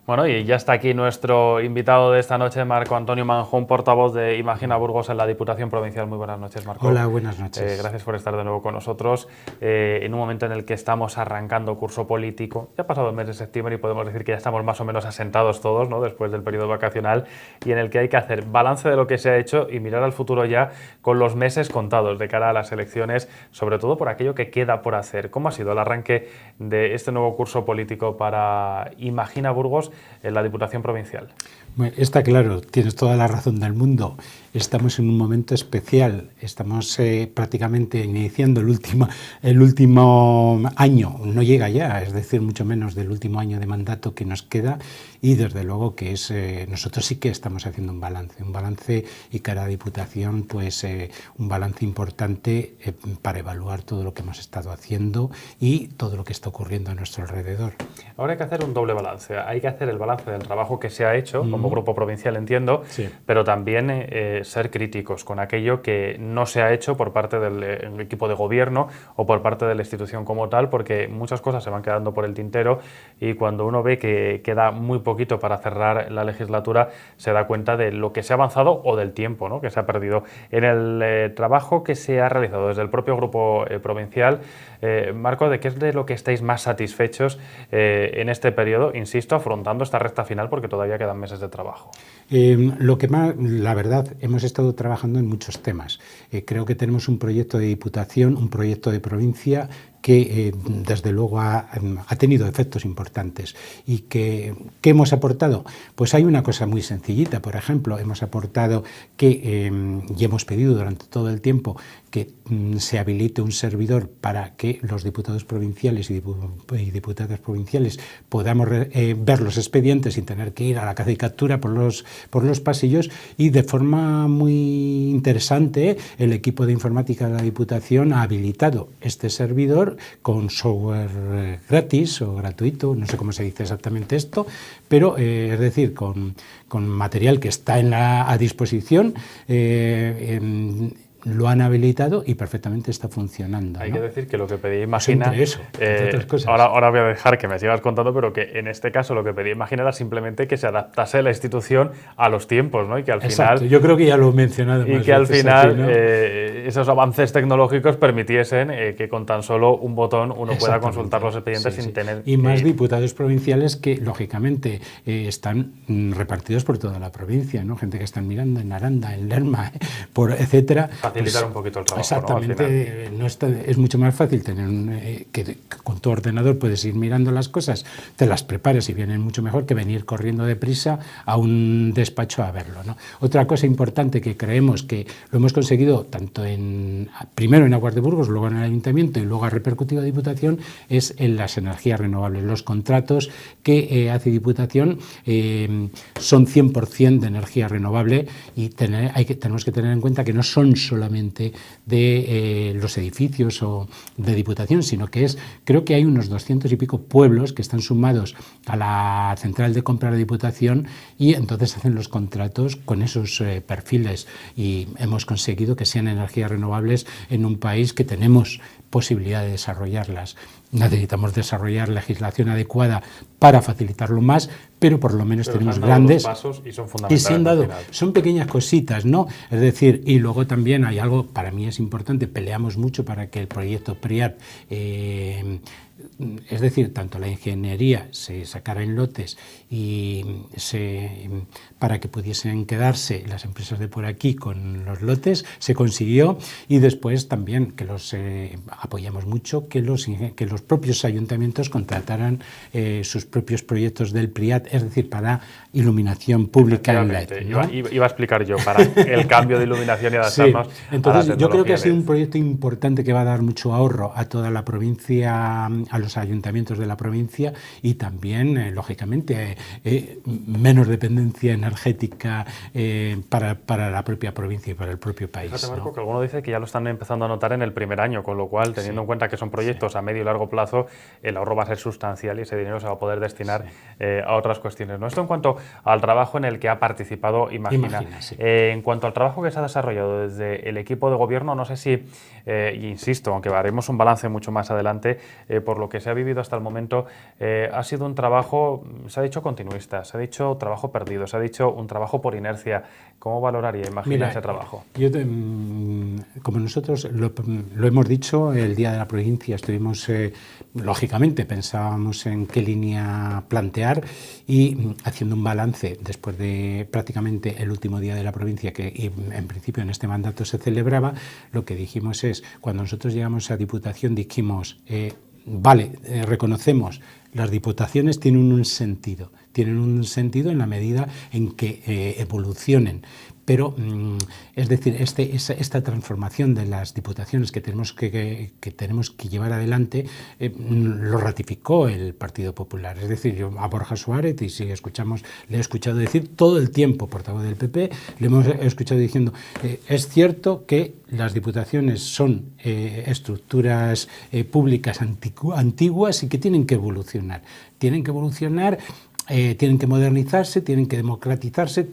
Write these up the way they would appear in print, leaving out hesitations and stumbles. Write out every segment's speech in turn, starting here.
Bueno, y ya está aquí nuestro invitado de esta noche, Marco Antonio Manjón, portavoz de Imagina Burgos en la Diputación Provincial. Muy buenas noches, Marco. Hola, buenas noches. Gracias por estar de nuevo con nosotros en un momento en el que estamos arrancando curso político. Ya ha pasado el mes de septiembre y podemos decir que ya estamos más o menos asentados todos, ¿no?, después del periodo vacacional, y en el que hay que hacer balance de lo que se ha hecho y mirar al futuro ya con los meses contados de cara a las elecciones, sobre todo por aquello que queda por hacer. ¿Cómo ha sido el arranque de este nuevo curso político para Imagina Burgos en la Diputación Provincial? Bueno, está claro, tienes toda la razón del mundo. Estamos en un momento especial, estamos prácticamente iniciando el último año, no llega ya, es decir, mucho menos del último año de mandato que nos queda, y desde luego que es nosotros sí que estamos haciendo un balance y cada diputación pues un balance importante para evaluar todo lo que hemos estado haciendo y todo lo que está ocurriendo a nuestro alrededor. Ahora hay que hacer un doble balance, hay que hacer el balance del trabajo que se ha hecho como grupo provincial, entiendo, sí, pero también ser críticos con aquello que no se ha hecho por parte del equipo de gobierno o por parte de la institución como tal, porque muchas cosas se van quedando por el tintero y cuando uno ve que queda muy poquito para cerrar la legislatura se da cuenta de lo que se ha avanzado o del tiempo, ¿no?, que se ha perdido. En el trabajo que se ha realizado desde el propio grupo provincial, Marco, ¿de qué es de lo que estáis más satisfechos en este periodo, insisto, afrontando esta recta final porque todavía quedan meses de trabajo? Lo que más, la verdad, hemos estado trabajando en muchos temas. Creo que tenemos un proyecto de diputación, un proyecto de provincia que desde luego ha tenido efectos importantes. ¿Y qué hemos aportado? Pues hay una cosa muy sencillita. Por ejemplo, hemos aportado que, y hemos pedido durante todo el tiempo, que se habilite un servidor para que los diputados provinciales y diputadas provinciales podamos ver los expedientes sin tener que ir a la caza y captura por los pasillos, y de forma muy interesante el equipo de informática de la Diputación ha habilitado este servidor con software gratis o gratuito, no sé cómo se dice exactamente esto, pero es decir, con material que está a disposición. Lo han habilitado y perfectamente está funcionando. Hay, ¿no?, que decir que lo que pedí Imagina... Entre eso, entre otras cosas. Ahora voy a dejar que me sigas contando, pero que en este caso lo que pedí Imagina era simplemente que se adaptase la institución a los tiempos, ¿no? Y que al final... Yo creo que ya lo he mencionado. Y que al final aquí, ¿no?, esos avances tecnológicos permitiesen que con tan solo un botón uno pueda consultar los expedientes sin tener... Y más diputados provinciales que, lógicamente, están repartidos por toda la provincia, ¿no? Gente que está en Miranda, en Aranda, en Lerma, etcétera. Facilitar un poquito el trabajo. Exactamente, ¿no? Es mucho más fácil tener que con tu ordenador puedes ir mirando las cosas, te las prepares y vienen mucho mejor que venir corriendo deprisa a un despacho a verlo, ¿no? Otra cosa importante que creemos que lo hemos conseguido tanto primero en Aguas de Burgos, luego en el Ayuntamiento y luego ha repercutido a Diputación, es en las energías renovables. Los contratos que hace Diputación son 100% de energía renovable y tenemos que tener en cuenta que no son solamente de los edificios o de Diputación, sino que creo que hay unos 200 y pico pueblos que están sumados a la central de compra de Diputación y entonces hacen los contratos con esos perfiles, y hemos conseguido que sean energías renovables en un país que tenemos posibilidad de desarrollarlas. Necesitamos desarrollar legislación adecuada para facilitarlo más, pero por lo menos tenemos grandes pasos y son fundamentales. Y se han dado, son pequeñas cositas, ¿no? Es decir, y luego también hay algo, para mí es importante, peleamos mucho para que el proyecto PRIAT, es decir, tanto la ingeniería se sacara en lotes y para que pudiesen quedarse las empresas de por aquí con los lotes, se consiguió, y después también que los apoyamos mucho que los propios ayuntamientos contrataran sus propios proyectos del PRIAT, es decir, para iluminación pública en LED, ¿no? Iba a explicar yo, para el cambio de iluminación y adaptarnos. Sí. Entonces, yo creo que ha sido un proyecto importante que va a dar mucho ahorro a toda la provincia, a los ayuntamientos de la provincia, y también, lógicamente, menos dependencia energética para la propia provincia y para el propio país. Fíjate, Marco, ¿no? que alguno dice que ya lo están empezando a notar en el primer año, con lo cual, teniendo en cuenta que son proyectos a medio y largo plazo el ahorro va a ser sustancial y ese dinero se va a poder destinar a otras cuestiones, ¿no? Esto en cuanto al trabajo en el que ha participado Imagina. Sí. En cuanto al trabajo que se ha desarrollado desde el equipo de gobierno, no sé si, insisto, aunque haremos un balance mucho más adelante, por lo que se ha vivido hasta el momento, ha sido un trabajo, se ha dicho continuista, se ha dicho trabajo perdido, se ha dicho un trabajo por inercia. ¿Cómo valoraría Imagina ese trabajo? Como nosotros lo hemos dicho, el día de la provincia estuvimos, lógicamente, pensábamos en qué línea plantear y haciendo un balance después de prácticamente el último día de la provincia, que en principio en este mandato se celebraba, lo que dijimos es, cuando nosotros llegamos a Diputación, dijimos, vale, reconocemos, las diputaciones tienen un sentido en la medida en que evolucionen. Pero, es decir, esta transformación de las diputaciones que tenemos que llevar adelante lo ratificó el Partido Popular. Es decir, yo a Borja Suárez, y si le he escuchado decir todo el tiempo, portavoz del PP, le hemos escuchado diciendo, es cierto que las diputaciones son estructuras públicas antiguas y que tienen que evolucionar. Tienen que modernizarse, tienen que democratizarse,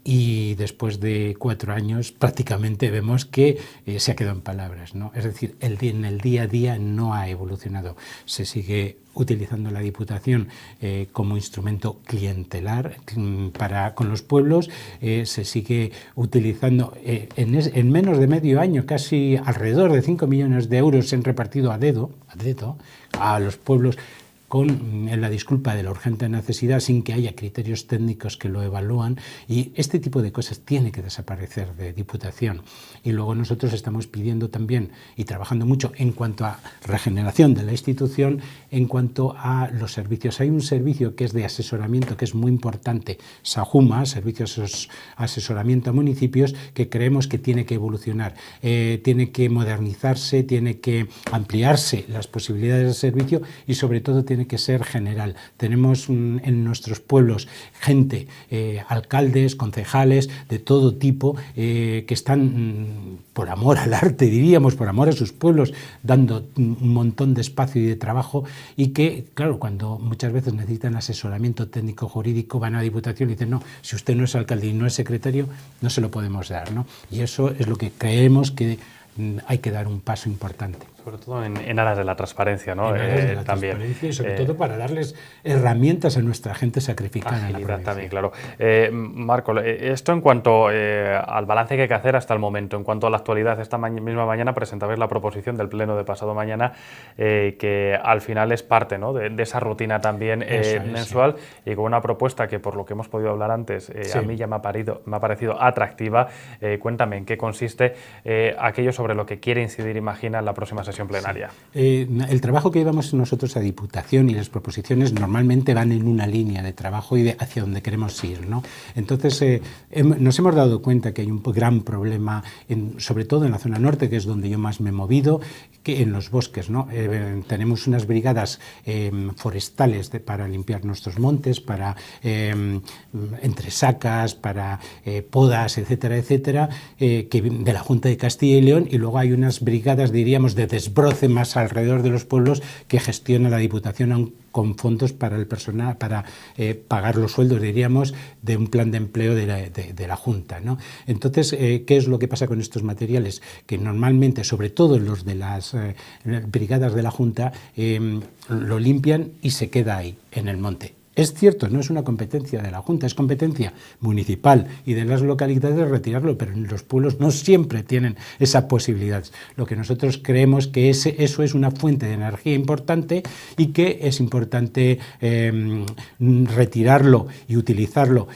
y después de 4 años prácticamente vemos que se ha quedado en palabras, ¿no? Es decir, en el día a día no ha evolucionado. Se sigue utilizando la Diputación como instrumento clientelar con los pueblos, se sigue utilizando en menos de medio año, casi alrededor de 5 millones de euros se han repartido a dedo a los pueblos, en la disculpa de la urgente necesidad, sin que haya criterios técnicos que lo evalúan, y este tipo de cosas tiene que desaparecer de Diputación. Y luego nosotros estamos pidiendo también y trabajando mucho en cuanto a regeneración de la institución, en cuanto a los servicios. Hay un servicio que es de asesoramiento que es muy importante, SAJUMA, Servicios de Asesoramiento a Municipios, que creemos que tiene que evolucionar, tiene que modernizarse, tiene que ampliarse las posibilidades del servicio y sobre todo tiene que ser general. Tenemos en nuestros pueblos gente, alcaldes, concejales de todo tipo, que están por amor al arte, diríamos, por amor a sus pueblos, dando un montón de espacio y de trabajo, y que, claro, cuando muchas veces necesitan asesoramiento técnico jurídico, van a Diputación y dicen, no, si usted no es alcalde y no es secretario, no se lo podemos dar, ¿no? Y eso es lo que creemos que hay que dar un paso importante. Sobre todo en aras de la transparencia, ¿no? En aras de la transparencia y sobre todo para darles herramientas a nuestra gente sacrificada en la provincia. También, claro. Marco, esto en cuanto al balance que hay que hacer hasta el momento, en cuanto a la actualidad, esta misma mañana presentabais la proposición del pleno de pasado mañana, que al final es parte, ¿no?, de esa rutina también mensual, sí. Y con una propuesta que, por lo que hemos podido hablar antes, sí, a mí ya me ha parecido atractiva. Cuéntame en qué consiste aquello sobre lo que quiere incidir Imagina en la próxima sesión plenaria. Sí. El trabajo que llevamos nosotros a Diputación y las proposiciones normalmente van en una línea de trabajo y hacia donde queremos ir, ¿no? Entonces, nos hemos dado cuenta que hay un gran problema, sobre todo en la zona norte, que es donde yo más me he movido, que en los bosques, ¿no? Tenemos unas brigadas forestales para limpiar nuestros montes, para entresacas, para podas, etcétera, etcétera, de la Junta de Castilla y León, y luego hay unas brigadas, diríamos, de desbroce más alrededor de los pueblos que gestiona la Diputación con fondos para el personal, para pagar los sueldos, diríamos, de un plan de empleo de la Junta, ¿no? Entonces, ¿qué es lo que pasa con estos materiales? Que normalmente, sobre todo los de las brigadas de la Junta, lo limpian y se queda ahí, en el monte. Es cierto, no es una competencia de la Junta, es competencia municipal y de las localidades retirarlo, pero en los pueblos no siempre tienen esa posibilidad. Lo que nosotros creemos que eso es una fuente de energía importante y que es importante retirarlo y utilizarlo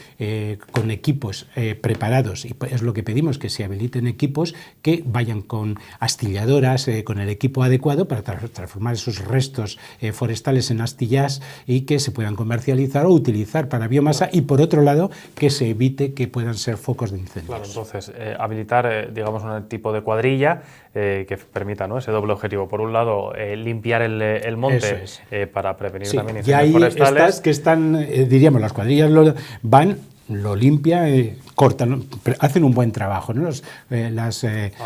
con equipos preparados. Y es lo que pedimos, que se habiliten equipos que vayan con astilladoras, con el equipo adecuado para transformar esos restos forestales en astillas y que se puedan comercializar o utilizar para biomasa, y por otro lado que se evite que puedan ser focos de incendios. Claro, entonces habilitar digamos un tipo de cuadrilla que permita, ¿no?, ese doble objetivo. Por un lado, limpiar el monte para prevenir también incendios forestales. Estas que están, diríamos, las cuadrillas van lo limpia, cortan, hacen un buen trabajo, ¿no? Ahora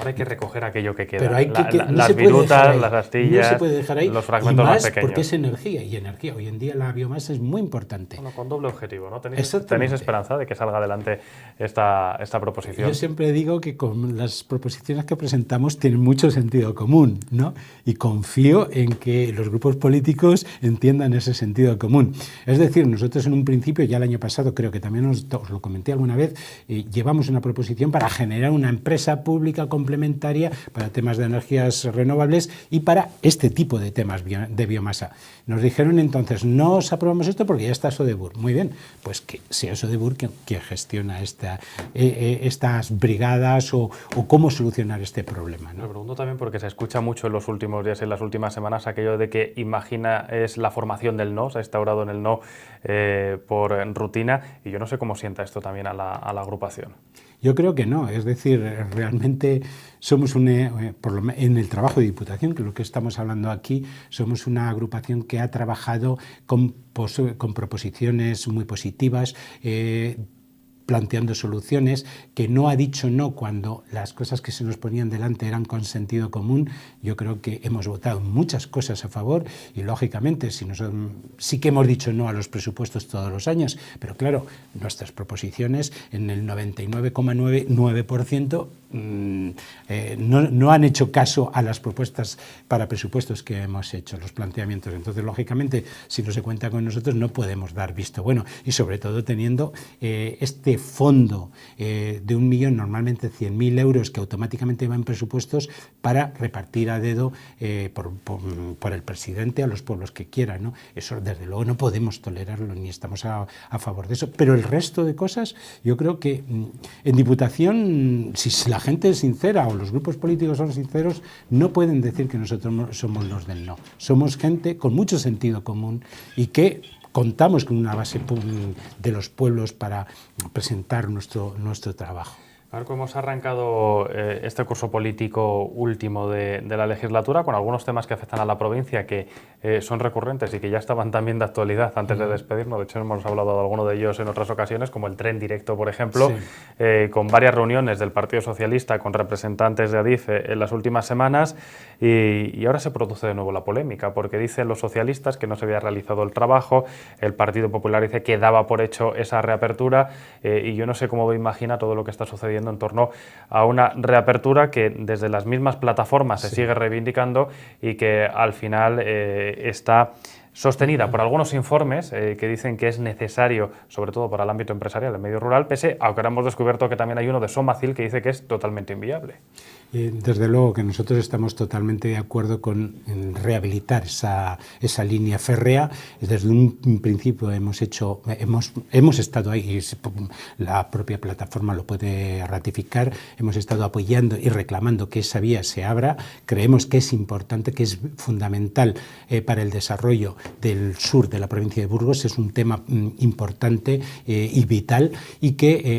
hay que recoger aquello que queda, pero hay las virutas, las astillas, no se puede dejar ahí, los fragmentos más pequeños. Porque es energía, y energía, hoy en día la biomasa es muy importante. Bueno, con doble objetivo, ¿no? ¿Tenéis esperanza de que salga adelante esta proposición? Yo siempre digo que con las proposiciones que presentamos tienen mucho sentido común, ¿no? Y confío en que los grupos políticos entiendan ese sentido común. Es decir, nosotros en un principio, ya el año pasado, creo que también os lo comenté alguna vez, llevamos una proposición para generar una empresa pública complementaria para temas de energías renovables y para este tipo de temas de biomasa. Nos dijeron entonces, no os aprobamos esto porque ya está Sodebur. Muy bien, pues que sea Sodebur quien gestiona estas brigadas o cómo solucionar este problema, ¿no? Me pregunto también porque se escucha mucho en los últimos días, en las últimas semanas, aquello de que Imagina es la formación del no, se ha instaurado en el no por rutina, y yo no sé cómo sienta esto también a la agrupación. Yo creo que no, es decir, realmente somos en el trabajo de Diputación, que es lo que estamos hablando aquí, somos una agrupación que ha trabajado con proposiciones muy positivas, planteando soluciones, que no ha dicho no cuando las cosas que se nos ponían delante eran con sentido común. Yo creo que hemos votado muchas cosas a favor y, lógicamente, sí que hemos dicho no a los presupuestos todos los años, pero claro, nuestras proposiciones en el 99,99% no han hecho caso a las propuestas para presupuestos que hemos hecho, los planteamientos. Entonces, lógicamente, si no se cuenta con nosotros, no podemos dar visto bueno, y sobre todo teniendo este fondo de 1 millón, normalmente 100.000 euros, que automáticamente va en presupuestos para repartir a dedo por el presidente a los pueblos que quiera, ¿no? Eso, desde luego, no podemos tolerarlo, ni estamos a favor de eso. Pero el resto de cosas, yo creo que en Diputación, si la gente es sincera o los grupos políticos son sinceros, no pueden decir que nosotros somos los del no. Somos gente con mucho sentido común y que contamos con una base de los pueblos para presentar nuestro trabajo. Marco, hemos arrancado este curso político último de la legislatura con algunos temas que afectan a la provincia, que son recurrentes y que ya estaban también de actualidad antes de despedirnos. De hecho, hemos hablado de alguno de ellos en otras ocasiones, como el tren directo, por ejemplo, sí. Con varias reuniones del Partido Socialista con representantes de Adif en las últimas semanas, y ahora se produce de nuevo la polémica, porque dicen los socialistas que no se había realizado el trabajo, el Partido Popular dice que daba por hecho esa reapertura, y yo no sé cómo Imagina todo lo que está sucediendo en torno a una reapertura que desde las mismas plataformas se sigue reivindicando y que al final está sostenida por algunos informes que dicen que es necesario, sobre todo para el ámbito empresarial, el medio rural, pese a que ahora hemos descubierto que también hay uno de Somacil que dice que es totalmente inviable. Desde luego que nosotros estamos totalmente de acuerdo con rehabilitar esa línea férrea. Desde un principio hemos estado ahí, y la propia plataforma lo puede ratificar, hemos estado apoyando y reclamando que esa vía se abra. Creemos que es importante, que es fundamental para el desarrollo del sur de la provincia de Burgos, es un tema importante y vital, y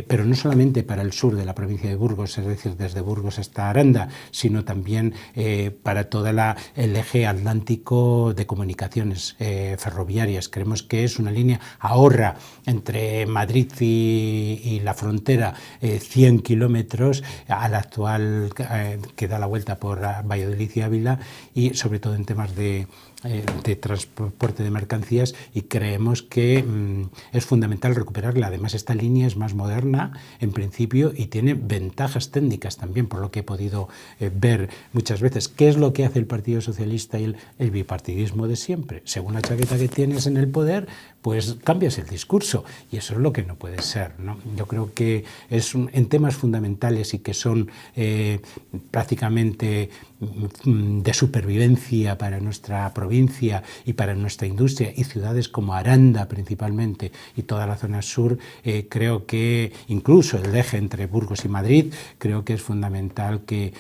pero no solamente para el sur de la provincia de Burgos, es decir, desde Burgos hasta Aranda, sino también para todo el eje atlántico de comunicaciones ferroviarias. Creemos que es una línea, ahorra entre Madrid y la frontera 100 kilómetros a la actual que da la vuelta por Valladolid y Ávila, y sobre todo en temas de transporte de mercancías, y creemos que es fundamental recuperarla. Además, esta línea es más moderna en principio y tiene ventajas técnicas también, por lo que he podido ver muchas veces. ¿Qué es lo que hace el Partido Socialista y el bipartidismo de siempre? Según la chaqueta que tienes en el poder, pues cambias el discurso, y eso es lo que no puede ser, ¿no? Yo creo que en temas fundamentales y que son prácticamente de supervivencia para nuestra provincia y para nuestra industria, y ciudades como Aranda principalmente y toda la zona sur, creo que incluso el eje entre Burgos y Madrid, creo que es fundamental que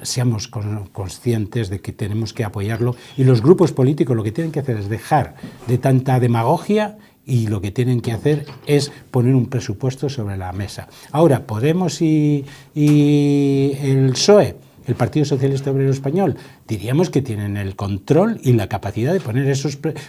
seamos conscientes de que tenemos que apoyarlo, y los grupos políticos lo que tienen que hacer es dejar de tanta demagogia, y lo que tienen que hacer es poner un presupuesto sobre la mesa. Ahora, Podemos y el PSOE, el Partido Socialista Obrero Español? Diríamos que tienen el control y la capacidad de poner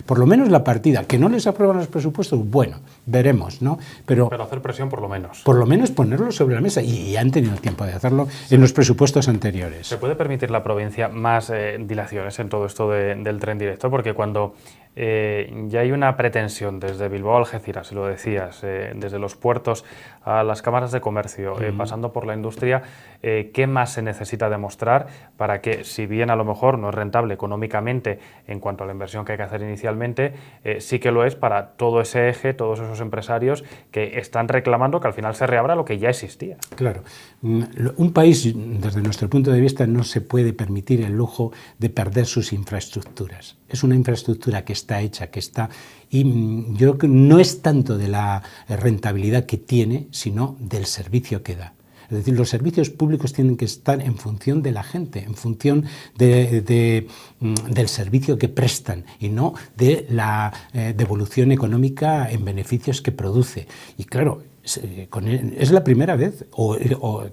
por lo menos la partida. ¿Que no les aprueban los presupuestos? Bueno, veremos, ¿no? Pero hacer presión por lo menos. Por lo menos ponerlo sobre la mesa, y han tenido el tiempo de hacerlo en los presupuestos anteriores. ¿Se puede permitir la provincia más dilaciones en todo esto del tren directo? Porque cuando ya hay una pretensión desde Bilbao a Algeciras, si lo decías, desde los puertos a las cámaras de comercio, pasando por la industria, ¿qué más se necesita demostrar para que, si bien a lo mejor no es rentable económicamente en cuanto a la inversión que hay que hacer inicialmente, sí que lo es para todo ese eje, todos esos empresarios que están reclamando que al final se reabra lo que ya existía? Claro, un país, desde nuestro punto de vista, no se puede permitir el lujo de perder sus infraestructuras. Es una infraestructura que está hecha, y yo creo que no es tanto de la rentabilidad que tiene, sino del servicio que da. Es decir, los servicios públicos tienen que estar en función de la gente, en función del servicio que prestan, y no de la devolución económica en beneficios que produce. Y claro, es la primera vez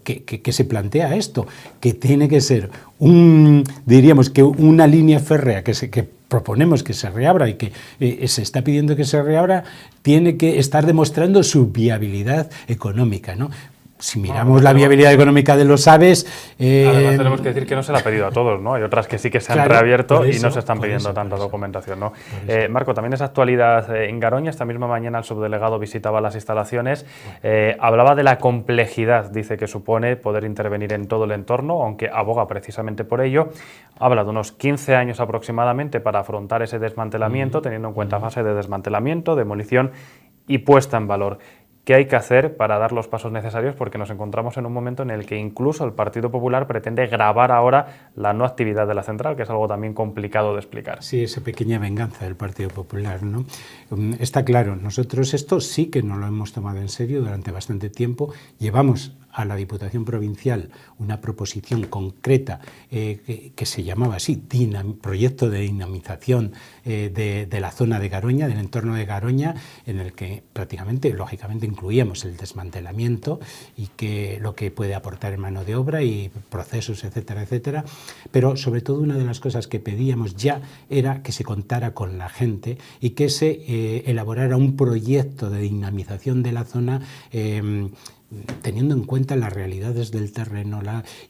que se plantea esto, que tiene que ser diríamos que una línea férrea que proponemos que se reabra y que se está pidiendo que se reabra, tiene que estar demostrando su viabilidad económica, ¿no? Si miramos la viabilidad económica de los AVEs... Además tenemos que decir que no se la ha pedido a todos, ¿no? Hay otras que sí que se han reabierto y no se están pidiendo tanta documentación, ¿no? Marco, también es actualidad en Garoña. Esta misma mañana el subdelegado visitaba las instalaciones. Hablaba de la complejidad, dice, que supone poder intervenir en todo el entorno, aunque aboga precisamente por ello. Habla de unos 15 años aproximadamente para afrontar ese desmantelamiento, teniendo en cuenta fase de desmantelamiento, demolición y puesta en valor. ¿Qué hay que hacer para dar los pasos necesarios? Porque nos encontramos en un momento en el que incluso el Partido Popular pretende gravar ahora la no actividad de la central, que es algo también complicado de explicar. Sí, esa pequeña venganza del Partido Popular, ¿no? Está claro, nosotros esto sí que no lo hemos tomado en serio durante bastante tiempo. Llevamos a la Diputación Provincial una proposición concreta que se llamaba así, proyecto de dinamización de la zona de Garoña, del entorno de Garoña, en el que prácticamente, lógicamente, incluíamos el desmantelamiento y lo que puede aportar en mano de obra y procesos, etcétera, etcétera. Pero sobre todo una de las cosas que pedíamos ya era que se contara con la gente y que se elaborara un proyecto de dinamización de la zona teniendo en cuenta las realidades del terreno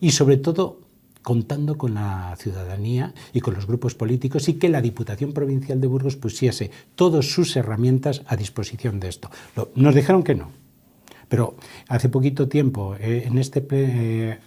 y sobre todo contando con la ciudadanía y con los grupos políticos, y que la Diputación Provincial de Burgos pusiese todas sus herramientas a disposición de esto. Nos dijeron que no. Pero hace poquito tiempo,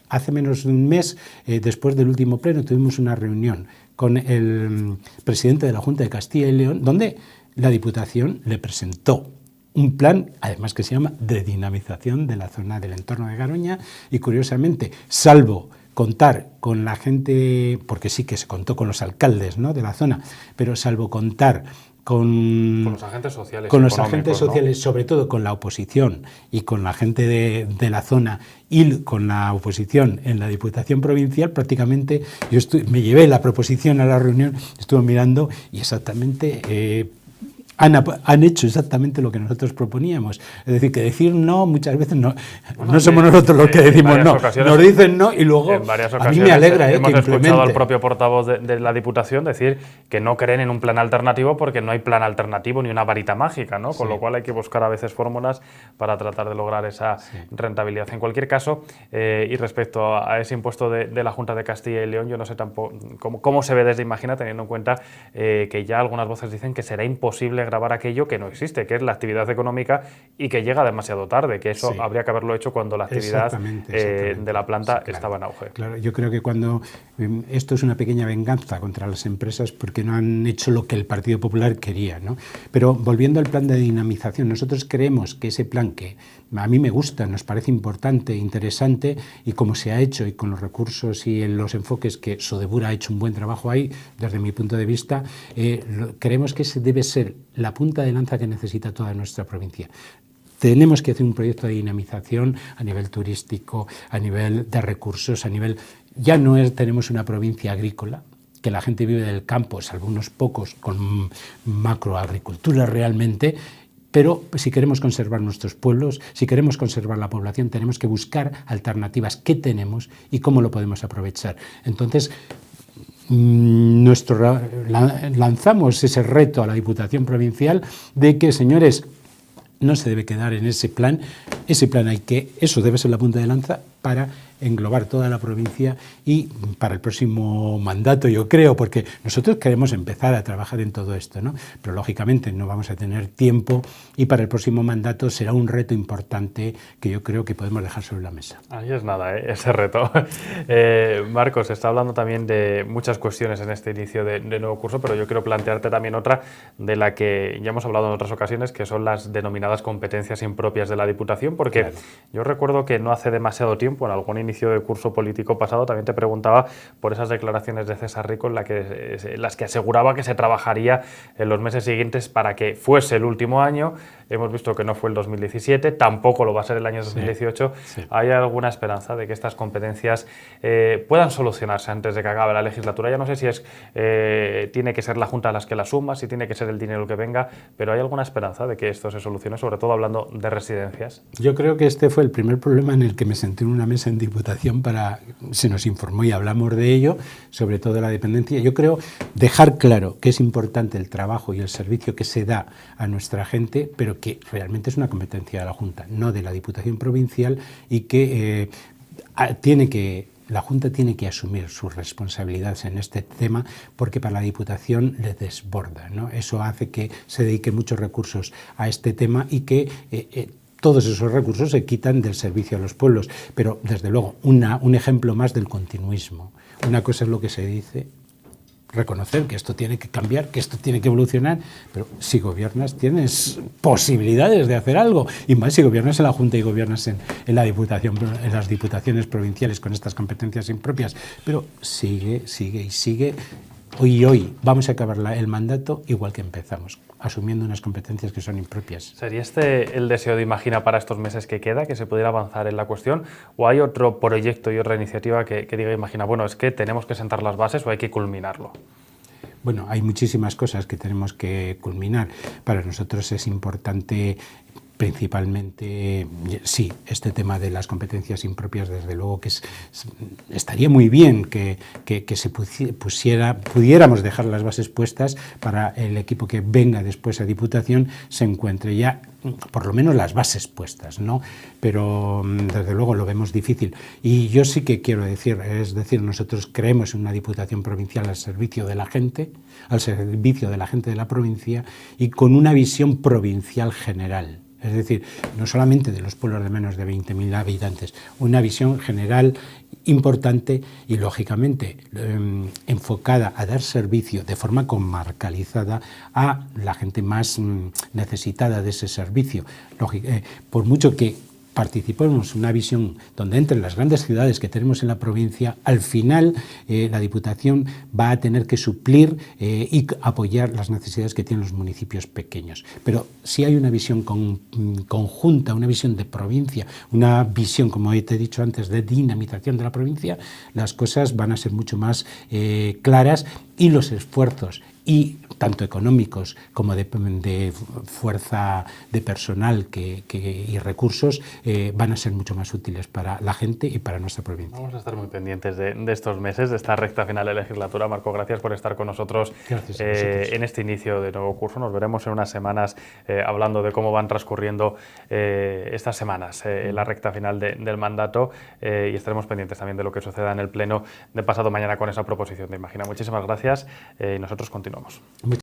hace menos de un mes, después del último pleno, tuvimos una reunión con el presidente de la Junta de Castilla y León, donde la Diputación le presentó un plan, además, que se llama de dinamización de la zona del entorno de Garoña, y curiosamente, salvo contar con la gente, porque sí que se contó con los alcaldes, ¿no?, de la zona, pero salvo contar con los agentes sociales, ¿no?, sobre todo con la oposición y con la gente de la zona y con la oposición en la Diputación Provincial, prácticamente me llevé la proposición a la reunión, estuve mirando y exactamente han hecho exactamente lo que nosotros proponíamos. Es decir, que decir no, muchas veces no somos nosotros los que decimos no. Nos dicen no y luego a mí me alegra hemos que escuchado al propio portavoz de la Diputación decir que no creen en un plan alternativo porque no hay plan alternativo ni una varita mágica, ¿no? Con lo cual hay que buscar a veces fórmulas para tratar de lograr esa rentabilidad. En cualquier caso, y respecto a ese impuesto de la Junta de Castilla y León, yo no sé tampoco cómo se ve desde Imagina, teniendo en cuenta que ya algunas voces dicen que será imposible grabar aquello que no existe, que es la actividad económica y que llega demasiado tarde, que eso habría que haberlo hecho cuando la actividad de la planta estaba en auge. Claro, yo creo que cuando esto es una pequeña venganza contra las empresas porque no han hecho lo que el Partido Popular quería, ¿no? Pero volviendo al plan de dinamización, nosotros creemos que ese plan, que a mí me gusta, nos parece importante, interesante, y como se ha hecho y con los recursos y en los enfoques que Sodebura ha hecho un buen trabajo ahí, desde mi punto de vista, creemos que ese debe ser la punta de lanza que necesita toda nuestra provincia. Tenemos que hacer un proyecto de dinamización a nivel turístico, a nivel de recursos, ya no tenemos una provincia agrícola, que la gente vive del campo, salvo unos pocos con macroagricultura realmente, Pero si queremos conservar nuestros pueblos, si queremos conservar la población, tenemos que buscar alternativas. ¿Qué tenemos y cómo lo podemos aprovechar? Entonces, lanzamos ese reto a la Diputación Provincial de que, señores, no se debe quedar en ese plan eso debe ser la punta de lanza para englobar toda la provincia y para el próximo mandato, yo creo, porque nosotros queremos empezar a trabajar en todo esto, ¿no? Pero lógicamente no vamos a tener tiempo y para el próximo mandato será un reto importante que yo creo que podemos dejar sobre la mesa. Ahí es nada, ese reto. Marcos, se está hablando también de muchas cuestiones en este inicio de nuevo curso, pero yo quiero plantearte también otra de la que ya hemos hablado en otras ocasiones, que son las denominadas competencias impropias de la Diputación, porque claro, yo recuerdo que no hace demasiado tiempo, en algún inicio de curso político pasado, también te preguntaba por esas declaraciones de César Rico en las que aseguraba que se trabajaría en los meses siguientes para que fuese el último año. Hemos visto que no fue el 2017, tampoco lo va a ser el año 2018. Sí. ¿Hay alguna esperanza de que estas competencias puedan solucionarse antes de que acabe la legislatura? Ya no sé si tiene que ser la Junta las que la suma, si tiene que ser el dinero que venga, pero ¿hay alguna esperanza de que esto se solucione, sobre todo hablando de residencias? Yo creo que este fue el primer problema en el que me senté en una mesa en Diputación se nos informó y hablamos de ello, sobre todo de la dependencia. Yo creo dejar claro que es importante el trabajo y el servicio que se da a nuestra gente, pero que realmente es una competencia de la Junta, no de la Diputación Provincial, y que la Junta tiene que asumir sus responsabilidades en este tema, porque para la Diputación le desborda, ¿no? Eso hace que se dediquen muchos recursos a este tema y que todos esos recursos se quitan del servicio a los pueblos. Pero, desde luego, un ejemplo más del continuismo. Una cosa es lo que se dice, reconocer que esto tiene que cambiar, que esto tiene que evolucionar, pero si gobiernas tienes posibilidades de hacer algo, y más si gobiernas en la Junta y gobiernas en la Diputación, en las diputaciones provinciales con estas competencias impropias. Pero sigue y sigue. Hoy vamos a acabar el mandato igual que empezamos, asumiendo unas competencias que son impropias. ¿Sería este el deseo de Imagina para estos meses que queda, que se pudiera avanzar en la cuestión? ¿O hay otro proyecto y otra iniciativa que diga Imagina, bueno, es que tenemos que sentar las bases o hay que culminarlo? Bueno, hay muchísimas cosas que tenemos que culminar. Para nosotros es importante principalmente, sí, este tema de las competencias impropias, desde luego que estaría muy bien que pudiéramos dejar las bases puestas para el equipo que venga después a Diputación se encuentre ya por lo menos las bases puestas, ¿no? Pero desde luego lo vemos difícil. Y yo sí que quiero decir, nosotros creemos en una Diputación Provincial al servicio de la gente de la provincia y con una visión provincial general. Es decir, no solamente de los pueblos de menos de 20.000 habitantes, una visión general importante y, lógicamente, enfocada a dar servicio de forma comarcalizada a la gente más necesitada de ese servicio. Por mucho que participemos en una visión donde entre las grandes ciudades que tenemos en la provincia, al final la Diputación va a tener que suplir y apoyar las necesidades que tienen los municipios pequeños. Pero si hay una visión conjunta, una visión de provincia, una visión, como te he dicho antes, de dinamización de la provincia, las cosas van a ser mucho más claras y los esfuerzos, y tanto económicos como de fuerza de personal y recursos, van a ser mucho más útiles para la gente y para nuestra provincia. Vamos a estar muy pendientes de estos meses, de esta recta final de legislatura. Marco, gracias por estar con nosotros en este inicio de nuevo curso. Nos veremos en unas semanas hablando de cómo van transcurriendo estas semanas, la recta final del mandato, y estaremos pendientes también de lo que suceda en el pleno de pasado mañana con esa proposición de Imagina. Muchísimas gracias y nosotros continuamos.